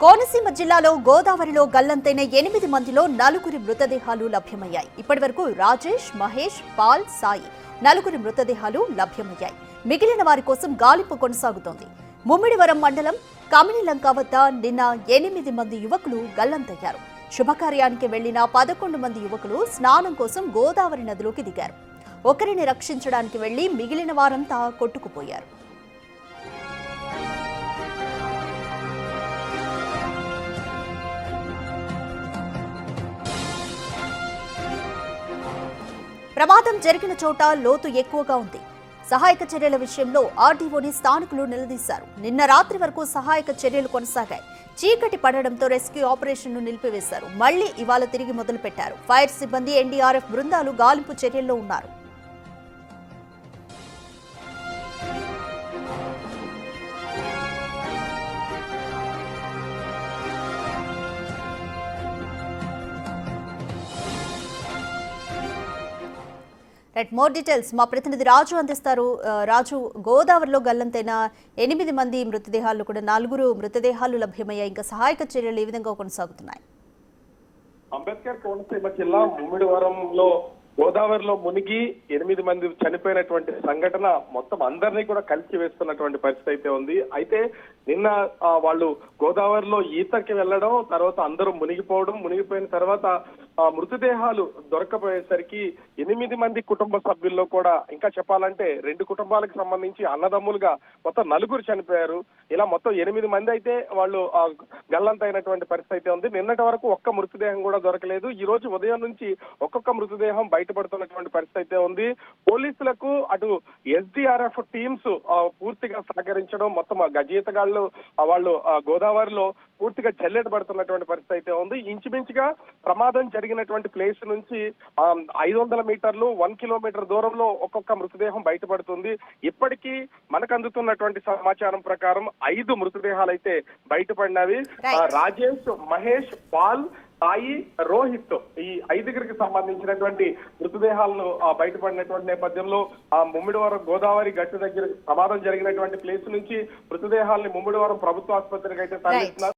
కోనసీమ జిల్లాలో గోదావరిలో గల్లంతైన 8 మందిలో 4 మృతదేహాలు లభ్యమయ్యాయి. ఇప్పటివరకు రాజేష్, మహేష్, పాల్, సాయి 4 మృతదేహాలు లభ్యమయ్యాయి. మిగిలిన వారి కోసం గాలింపు కొనసాగుతోంది. ముమ్మిడివరం మండలం కమినిలంక వద్ద నిన్న 8 మంది యువకులు గల్లంతయ్యారు. శుభకార్యానికి వెళ్లిన 11 మంది యువకులు స్నానం కోసం గోదావరి నదిలోకి దిగారు. ఒకరిని రక్షించడానికి వెళ్లి మిగిలిన వారంతా కొట్టుకుపోయారు. ప్రమాదం జరిగిన చోట లోతు ఎక్కువగా ఉంది. సహాయక చర్యల విషయంలో ఆర్డీఓని స్థానికులు నిలదీశారు. నిన్న రాత్రి వరకు సహాయక చర్యలు కొనసాగాయి. చీకటి పడడంతో రెస్క్యూ ఆపరేషన్ ను నిలిపివేశారు. మళ్లీ ఇవాళ తిరిగి మొదలుపెట్టారు. ఫైర్ సిబ్బంది, ఎన్డీఆర్ఎఫ్ బృందాలు గాలింపు చర్యల్లో ఉన్నారు. రైట్, మోర్ డీటెయిల్స్ మా ప్రతినిధి రాజు అందిస్తారు. రాజు, గోదావరిలో గల్లంతైన 8 మంది మృతదేహాలు కూడా 4 మృతదేహాలు లభ్యమయ్యాయి. ఇంకా సహాయక చర్యలు ఏ విధంగా కొనసాగుతున్నాయి? అంబేద్కర్ కోనసీమ జిల్లా ముమ్మిడివరంలో గోదావరిలో మునిగి 8 మంది చనిపోయినటువంటి సంఘటన మొత్తం అందరినీ కూడా కలిసి వేస్తున్నటువంటి పరిస్థితి అయితే ఉంది. అయితే నిన్న వాళ్ళు గోదావరిలో ఈతకి వెళ్లడం, తర్వాత అందరూ మునిగిపోయిన తర్వాత మృతదేహాలు దొరకపోయేసరికి 8 మంది కుటుంబ సభ్యుల్లో కూడా, ఇంకా చెప్పాలంటే 2 కుటుంబాలకు సంబంధించి అన్నదమ్ములుగా మొత్తం 4 చనిపోయారు. ఇలా మొత్తం 8 మంది అయితే వాళ్ళు గల్లంతైనటువంటి పరిస్థితి అయితే ఉంది. నిన్నటి వరకు ఒక్క మృతదేహం కూడా దొరకలేదు. ఈ రోజు ఉదయం నుంచి ఒక్కొక్క మృతదేహం బయటపడుతున్నటువంటి పరిస్థితి అయితే ఉంది. పోలీసులకు అటు ఎస్డీఆర్ఎఫ్ టీమ్స్ పూర్తిగా సహకరించడం, మొత్తం గజయితగాళ్లు వాళ్ళు గోదావరిలో పూర్తిగా జల్లెడబడుతున్నటువంటి పరిస్థితి అయితే ఉంది. ఇంచుమించుగా ప్రమాదం జరిగినటువంటి ప్లేస్ నుంచి 500 మీటర్లు 1 కిలోమీటర్ దూరంలో ఒక్కొక్క మృతదేహం బయటపడుతుంది. ఇప్పటికీ మనకు అందుతున్నటువంటి సమాచారం ప్రకారం 5 మృతదేహాలు అయితే బయటపడినవి. రాజేష్, మహేష్, పాల్, సాయి, రోహిత్ ఈ 5కి సంబంధించినటువంటి మృతదేహాలను బయటపడినటువంటి నేపథ్యంలో ముమ్మిడివరం గోదావరి గట్టు దగ్గర ప్రమాదం జరిగినటువంటి ప్లేస్ నుంచి మృతదేహాలని ముమ్మిడివరం ప్రభుత్వ ఆసుపత్రికి అయితే తరలిస్తున్నారు.